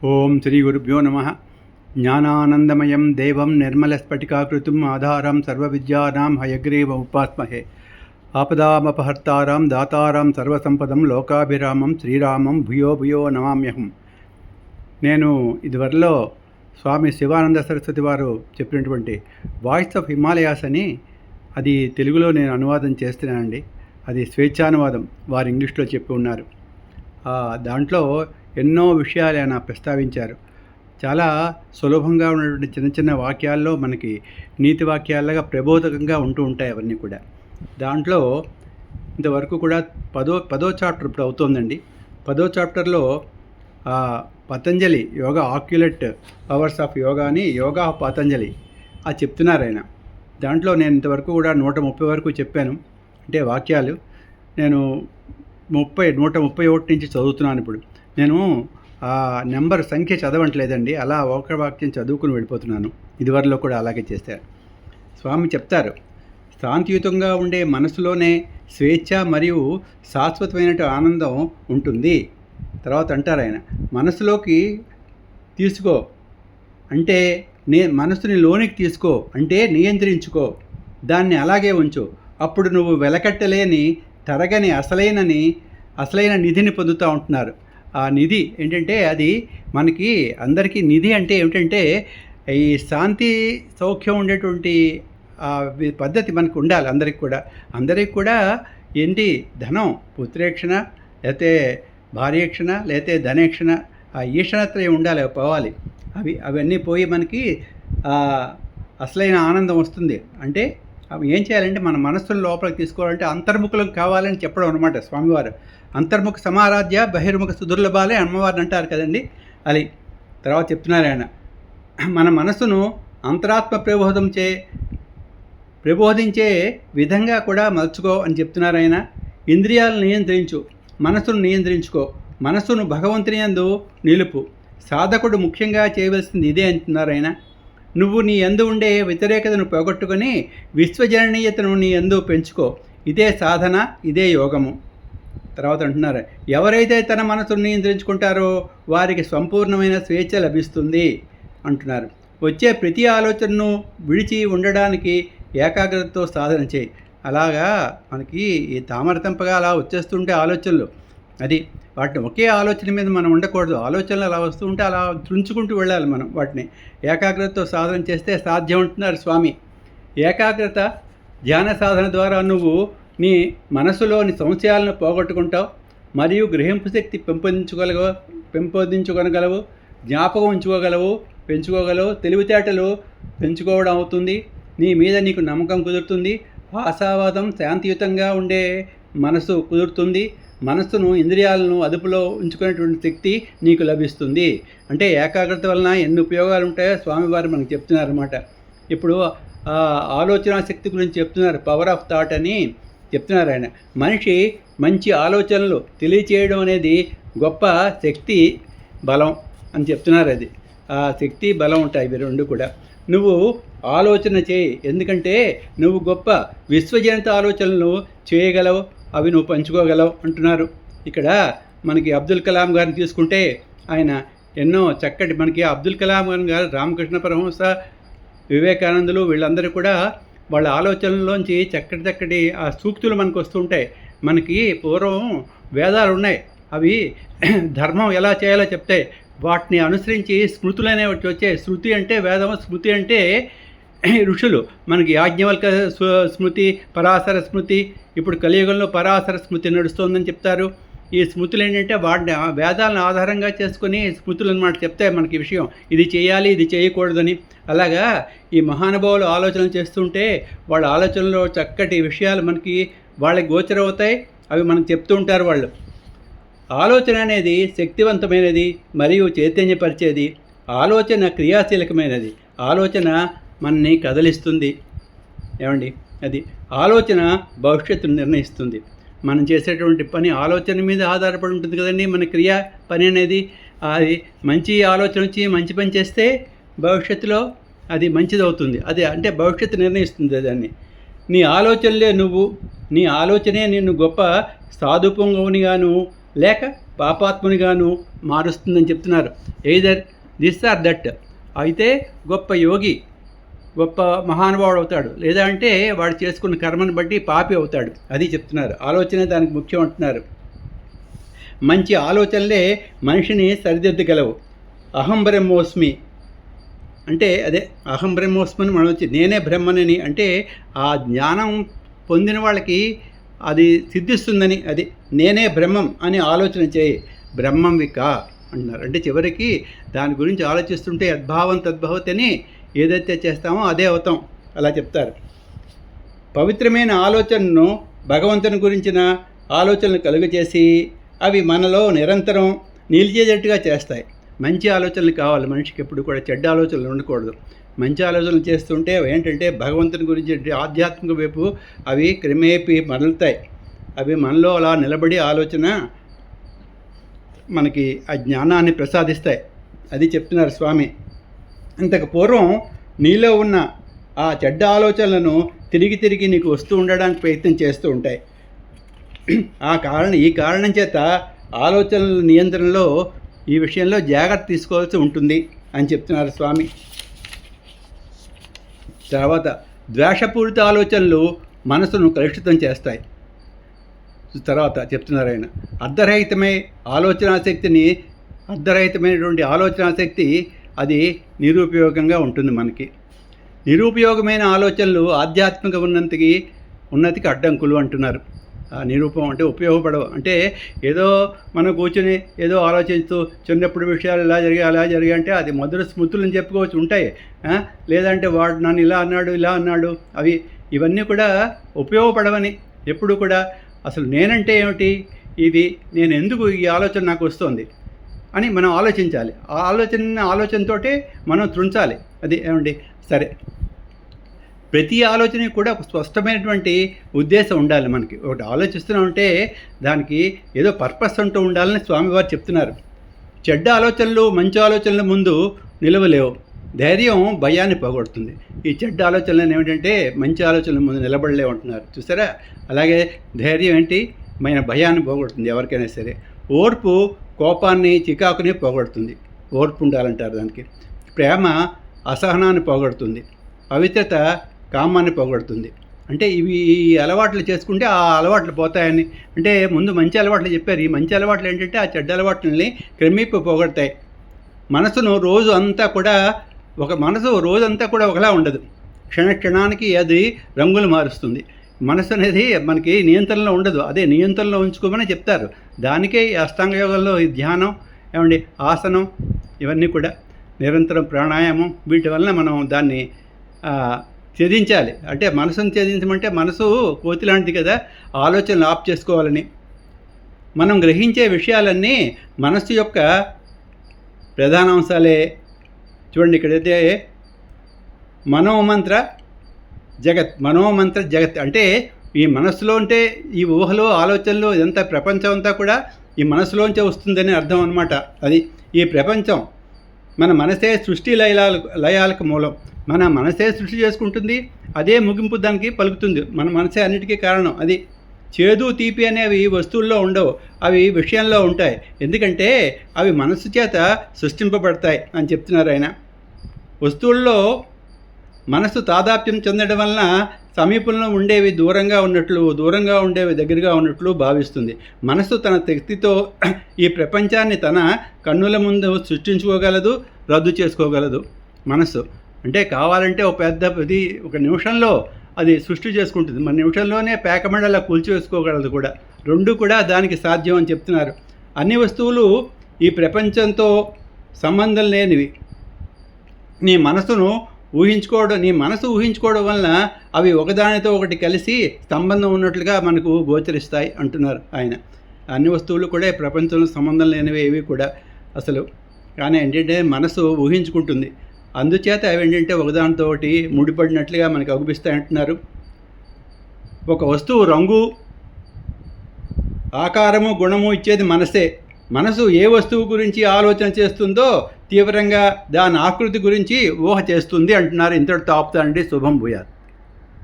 ఓం శ్రీ గురుభ్యో నమ. జ్ఞానానందమయం దేవం నిర్మలస్ఫటికాకృతిం ఆధారం సర్వవిద్యానాం హయగ్రీవ ఉపాస్మహే. ఆపదామపహర్తారాం దాతారాం సర్వసంపదం లోకాభిరామం శ్రీరామం భూయో భూయో నమామ్యహం. నేను ఇదివరలో స్వామి శివానంద సరస్వతి వారు చెప్పినటువంటి వాయిస్ ఆఫ్ హిమాలయాస్ అని అది తెలుగులో నేను అనువాదం చేస్తున్నానండి. అది స్వేచ్ఛానువాదం, వారు ఇంగ్లీష్లో చెప్పి ఉన్నారు. దాంట్లో ఎన్నో విషయాలు ఆయన ప్రస్తావించారు. చాలా సులభంగా ఉన్నటువంటి చిన్న చిన్న వాక్యాల్లో మనకి నీతి వాక్యాలుగా ప్రబోధకంగా ఉంటూ ఉంటాయి అవన్నీ కూడా. దాంట్లో ఇంతవరకు కూడా పదో చాప్టర్ ఇప్పుడు అవుతోందండి. 10వ చాప్టర్లో పతంజలి యోగా ఆక్యులేట్ పవర్స్ ఆఫ్ యోగా అని యోగా పతంజలి అది చెప్తున్నారు ఆయన. దాంట్లో నేను ఇంతవరకు కూడా 130 వరకు చెప్పాను. అంటే వాక్యాలు నేను 131 నుంచి చదువుతున్నాను. ఇప్పుడు నేను నెంబర్ సంఖ్య చదవట్లేదండి, అలా ఒక వాక్యం చదువుకుని వెళ్ళిపోతున్నాను. ఇదివరలో కూడా అలాగే చేశారు. స్వామి చెప్తారు, శాంతియుతంగా ఉండే మనసులోనే స్వేచ్ఛ మరియు శాశ్వతమైన ఆనందం ఉంటుంది. తర్వాత అంటారు ఆయన, మనసులోకి తీసుకో అంటే మనసుని లోనికి తీసుకో అంటే నియంత్రించుకో, దాన్ని అలాగే ఉంచు. అప్పుడు నువ్వు వెలకట్టలేని తరగని అసలైన నిధిని పొందుతూ ఉంటున్నారు. ఆ నిధి ఏంటంటే అది మనకి అందరికీ నిధి అంటే ఏమిటంటే ఈ శాంతి సౌఖ్యం ఉండేటువంటి పద్ధతి మనకు ఉండాలి. అందరికి కూడా ఏంటి, ధనం, పుత్రేక్షణ, లేకపోతే భార్యేక్షణ, లేకపోతే ధనేక్షణ, ఆ ఈక్షణత్రయం ఉండాలి, పోవాలి. అవన్నీ పోయి మనకి అసలైన ఆనందం వస్తుంది. అంటే అవి ఏం చేయాలంటే మన మనస్సును లోపలికి తీసుకోవాలంటే అంతర్ముఖులకు కావాలని చెప్పడం అనమాట స్వామివారు. అంతర్ముఖ సమారాధ్య బహిర్ముఖ సుదుర్లభాలే అమ్మవారిని అంటారు కదండి. అది తర్వాత చెప్తున్నారు ఆయన, మన మనస్సును అంతరాత్మ ప్రబోధించే విధంగా కూడా మలుచుకో అని చెప్తున్నారు ఆయన. ఇంద్రియాలను నియంత్రించు, మనస్సును నియంత్రించుకో, మనస్సును భగవంతుని యందు నిలుపు. సాధకుడు ముఖ్యంగా చేయవలసింది ఇదే అంటున్నారు ఆయన. నువ్వు నీ యందు ఉండే వ్యతిరేకతను పోగొట్టుకొని విశ్వజననీయతను నీ యందు పెంచుకో. ఇదే సాధన, ఇదే యోగము. తర్వాత అంటున్నారు, ఎవరైతే తన మనసును నియంత్రించుకుంటారో వారికి సంపూర్ణమైన స్వేచ్ఛ లభిస్తుంది అంటున్నారు. వచ్చే ప్రతి ఆలోచనను విడిచి ఉండడానికి ఏకాగ్రతతో సాధన చేయి. అలాగా మనకి ఈ తామరతంపగా అలా వచ్చేస్తుంటే ఆలోచనలు, అది వాటిని ఒకే ఆలోచన మీద మనం ఉండకూడదు. ఆలోచనలు అలా వస్తూ ఉంటే అలా తుంచుకుంటూ వెళ్ళాలి మనం. వాటిని ఏకాగ్రతతో సాధన చేస్తే సాధ్యం అంటున్నారు స్వామి. ఏకాగ్రత ధ్యాన సాధన ద్వారా నువ్వు నీ మనసులోని సంశయాలను పోగొట్టుకుంటావు, మరియు గ్రహింపు శక్తి పెంపొందించుకొనగలవు, జ్ఞాపకం పెంచుకోగలవు, తెలివితేటలు పెంచుకోవడం అవుతుంది. నీ మీద నీకు నమ్మకం కుదురుతుంది, ఆశావాదం, శాంతియుతంగా ఉండే మనసు కుదురుతుంది. మనస్సును, ఇంద్రియాలను అదుపులో ఉంచుకునేటువంటి శక్తి నీకు లభిస్తుంది. అంటే ఏకాగ్రత వలన ఎన్ని ఉపయోగాలు ఉంటాయో స్వామివారు మనకు చెప్తున్నారన్నమాట. ఇప్పుడు ఆలోచన శక్తి గురించి చెప్తున్నారు, పవర్ ఆఫ్ థాట్ అని చెప్తున్నారు ఆయన. మనిషి మంచి ఆలోచనలు తెలియచేయడం అనేది గొప్ప శక్తి బలం అని చెప్తున్నారు. అది ఆ శక్తి బలం ఉంటాయి ఇవి రెండు కూడా. నువ్వు ఆలోచన చేయి, ఎందుకంటే నువ్వు గొప్ప విశ్వజనిత ఆలోచనలు చేయగలవు, అవి నువ్వు పంచుకోగలవు అంటున్నారు. ఇక్కడ మనకి అబ్దుల్ కలాం గారిని తీసుకుంటే ఆయన ఎన్నో చక్కటి, మనకి అబ్దుల్ కలాం గారు, రామకృష్ణ పరమహంస, వివేకానందులు, వీళ్ళందరూ కూడా వాళ్ళ ఆలోచనల్లోంచి చక్కటి ఆ సూక్తులు మనకు వస్తుంటాయి. మనకి పూర్వం వేదాలు ఉన్నాయి, అవి ధర్మం ఎలా చేయాలో చెప్తాయి. వాటిని అనుసరించి స్మృతులు అనేవి వచ్చాయి. శృతి అంటే వేదం, స్మృతి అంటే ఋషులు. మనకి యాజ్ఞవల్క స్మృతి, పరాశర స్మృతి, ఇప్పుడు కలియుగంలో పరాశర స్మృతి నడుస్తోందని చెప్తారు. ఈ స్మృతులు ఏంటంటే వాటిని వేదాలను ఆధారంగా చేసుకుని స్మృతులు అన్నమాట చెప్తాయి మనకి విషయం, ఇది చేయాలి, ఇది చేయకూడదని. అలాగా ఈ మహానుభావులు ఆలోచనలు చేస్తుంటే వాళ్ళ ఆలోచనలో చక్కటి విషయాలు మనకి వాళ్ళకి గోచరవుతాయి, అవి మనకు చెప్తూ ఉంటారు వాళ్ళు. ఆలోచన అనేది శక్తివంతమైనది మరియు చైతన్యపరిచేది. ఆలోచన క్రియాశీలకమైనది. ఆలోచన మనని కదిలిస్తుంది. ఏమండి, అది ఆలోచన భవిష్యత్తును నిర్ణయిస్తుంది. మనం చేసేటువంటి పని ఆలోచన మీద ఆధారపడి ఉంటుంది కదండి. మన క్రియా పని అనేది అది మంచి ఆలోచన వచ్చి మంచి పని చేస్తే భవిష్యత్తులో అది మంచిది అవుతుంది. అది అంటే భవిష్యత్తు నిర్ణయిస్తుంది దాన్ని. నీ ఆలోచనలే నువ్వు, నీ ఆలోచనే నిన్ను గొప్ప సాధుపొంగవునిగాను లేక పాపాత్మునిగాను మారుస్తుందని చెప్తున్నారు. Either this or that. అయితే గొప్ప యోగి, గొప్ప మహానుభావుడు అవుతాడు, లేదా అంటే వాడు చేసుకున్న కర్మను బట్టి పాపి అవుతాడు. అది చెప్తున్నారు. ఆలోచనే దానికి ముఖ్యం అంటున్నారు. మంచి ఆలోచనలే మనిషిని సరిదిద్దగలవు. అహం బ్రహ్మోస్మి అంటే అదే అహం బ్రహ్మోస్మని మనం వచ్చి నేనే బ్రహ్మనని అంటే ఆ జ్ఞానం పొందిన వాళ్ళకి అది సిద్ధిస్తుందని, అది నేనే బ్రహ్మం అని ఆలోచన చేయి, బ్రహ్మం వికా అంటున్నారు. అంటే చివరికి దాని గురించి ఆలోచిస్తుంటే యద్భావం తద్భవతని, ఏదైతే చేస్తామో అదే అవుతాం, అలా చెప్తారు. పవిత్రమైన ఆలోచనను భగవంతుని గురించిన ఆలోచనలు కలుగజేసి అవి మనలో నిరంతరం నిలిచేటట్టుగా చేస్తాయి. మంచి ఆలోచనలు కావాలి మనిషికి, ఎప్పుడు కూడా చెడ్డ ఆలోచనలు ఉండకూడదు. మంచి ఆలోచనలు చేస్తుంటే ఏంటంటే భగవంతుని గురించి ఆధ్యాత్మిక వైపు అవి క్రమేపీ మరలుతాయి. అవి మనలో అలా నిలబడి ఆలోచన మనకి ఆ జ్ఞానాన్ని ప్రసాదిస్తాయి. అది చెప్తున్నారు స్వామి. ఇంతకు పూర్వం నీలో ఉన్న ఆ చెడ్డ ఆలోచనలను తిరిగి తిరిగి నీకు వస్తూ ఉండడానికి ప్రయత్నం చేస్తూ ఉంటాయి. ఈ కారణం చేత ఆలోచనల నియంత్రణలో ఈ విషయంలో జాగ్రత్త తీసుకోవాల్సి ఉంటుంది అని చెప్తున్నారు స్వామి. తర్వాత ద్వేషపూరిత ఆలోచనలు మనసును కలుషితం చేస్తాయి. తర్వాత చెప్తున్నారు ఆయన, అర్ధరహితమైనటువంటి ఆలోచనాశక్తి అది నిరుపయోగంగా ఉంటుంది మనకి. నిరుపయోగమైన ఆలోచనలు ఆధ్యాత్మిక ఉన్నతికి అడ్డంకులు అంటున్నారు. నిరూపం అంటే ఉపయోగపడవు. అంటే ఏదో మనం కూర్చొని ఏదో ఆలోచిస్తూ చిన్నప్పుడు విషయాలు ఇలా జరిగాయి అలా జరిగాయి అంటే అది మధుర స్మృతులను చెప్పుకోవచ్చు ఉంటాయి. లేదంటే వాడు నన్ను ఇలా అన్నాడు ఇవన్నీ కూడా ఉపయోగపడవని. ఎప్పుడు కూడా అసలు నేనంటే ఏమిటి, నేను ఎందుకు ఈ ఆలోచన నాకు వస్తుంది అని మనం ఆలోచించాలి. ఆ ఆలోచనతోటే మనం త్రుంచాలి. అది ఏమండి సరే, ప్రతి ఆలోచనకి కూడా ఒక స్పష్టమైనటువంటి ఉద్దేశం ఉండాలి. మనకి ఒకటి ఆలోచిస్తున్నామంటే దానికి ఏదో పర్పస్ అంటూ ఉండాలని స్వామివారు చెప్తున్నారు. చెడ్డ ఆలోచనలు మంచి ఆలోచనల ముందు నిలవలేవు. ధైర్యం భయాన్ని పోగొడుతుంది. ఈ చెడ్డ ఆలోచనలు ఏమిటంటే మంచి ఆలోచనల ముందు నిలబడలేవు అంటున్నారు. చూసారా? అలాగే ధైర్యం ఏంటి, మన భయాన్ని పోగొడుతుంది ఎవరికైనా సరే. ఓర్పు కోపాన్ని చికాకుని పోగొడుతుంది. ఓర్పు ఉండాలంటారు దానికి. ప్రేమ అసహనాన్ని పోగొడుతుంది. పవిత్రత కామాన్ని పోగొడుతుంది. అంటే ఈ అలవాట్లు చేసుకుంటే ఆ అలవాట్లు పోతాయని, అంటే ముందు మంచి అలవాట్లు చెప్పారు. ఈ మంచి అలవాట్లు ఏంటంటే ఆ చెడ్డ అలవాట్లని క్రమేపీ పోగొడతాయి. మనసు రోజంతా కూడా ఒకలా ఉండదు. క్షణానికి అది రంగులు మారుస్తుంది. మనసు అనేది మనకి నియంత్రణలో ఉండదు. అదే నియంత్రణలో ఉంచుకోమని చెప్తారు. దానికే ఈ అష్టాంగ యోగంలో ఈ ధ్యానం ఆసనం ఇవన్నీ కూడా నిరంతరం ప్రాణాయామం వీటి వలన మనం దాన్ని ఛేదించాలి. అంటే మనసును ఛేదించమంటే మనసు కోతి లాంటిది కదా, ఆలోచనలు ఆఫ్ చేసుకోవాలని. మనం గ్రహించే విషయాలన్నీ మనస్సు యొక్క ప్రధాన అంశాలే. చూడండి, ఇక్కడైతే మనోమంత్ర జగత్ అంటే ఈ మనస్సులో ఉంటే ఈ ఊహలో ఆలోచనలు ఇదంతా ప్రపంచం అంతా కూడా ఈ మనసులోంచే వస్తుందని అర్థం అన్నమాట. అది ఈ ప్రపంచం మన మనసే సృష్టి లయాలకు మూలం. మన మనసే సృష్టి చేసుకుంటుంది, అదే ముగింపు దానికి పలుకుతుంది. మన మనసే అన్నిటికీ కారణం. అది చేదు తీపి అనేవి వస్తువుల్లో ఉండవు, అవి విషయంలో ఉంటాయి. ఎందుకంటే అవి మనస్సు చేత సృష్టింపబడతాయి అని చెప్తున్నారు ఆయన. వస్తువుల్లో మనసు తాదాప్యం చెందడం వలన సమీపంలో ఉండేవి దూరంగా ఉండేవి దగ్గరగా ఉన్నట్లు భావిస్తుంది. మనసు తన శక్తితో ఈ ప్రపంచాన్ని తన కన్నుల ముందు సృష్టించుకోగలదు, రద్దు చేసుకోగలదు. మనసు అంటే కావాలంటే ఒక నిమిషంలో అది సృష్టి చేసుకుంటుంది. మన నిమిషంలోనే పేకమండలా కూల్చివేసుకోగలదు కూడా. రెండు కూడా దానికి సాధ్యం అని చెప్తున్నారు. అన్ని వస్తువులు ఈ ప్రపంచంతో సంబంధం లేనివి. నీ మనసు ఊహించుకోవడం వలన అవి ఒకదానితో ఒకటి కలిసి సంబంధం ఉన్నట్లుగా మనకు గోచరిస్తాయి అంటున్నారు ఆయన. అన్ని వస్తువులు కూడా ఈ ప్రపంచంలో సంబంధం లేనివి ఏవి కూడా అసలు. కానీ ఏంటంటే మనసు ఊహించుకుంటుంది, అందుచేత అవి ఏంటంటే ఒకదానితో ఒకటి ముడిపడినట్లుగా మనకు అగుపిస్తాయి అంటున్నారు. ఒక వస్తువు రంగు, ఆకారము, గుణము ఇచ్చేది మనసే. మనసు ఏ వస్తువు గురించి ఆలోచన చేస్తుందో తీవ్రంగా దాని ఆకృతి గురించి ఊహ చేస్తుంది అంటున్నారు. ఇంతటితో ఆపుతానండి. శుభం భూయాత్.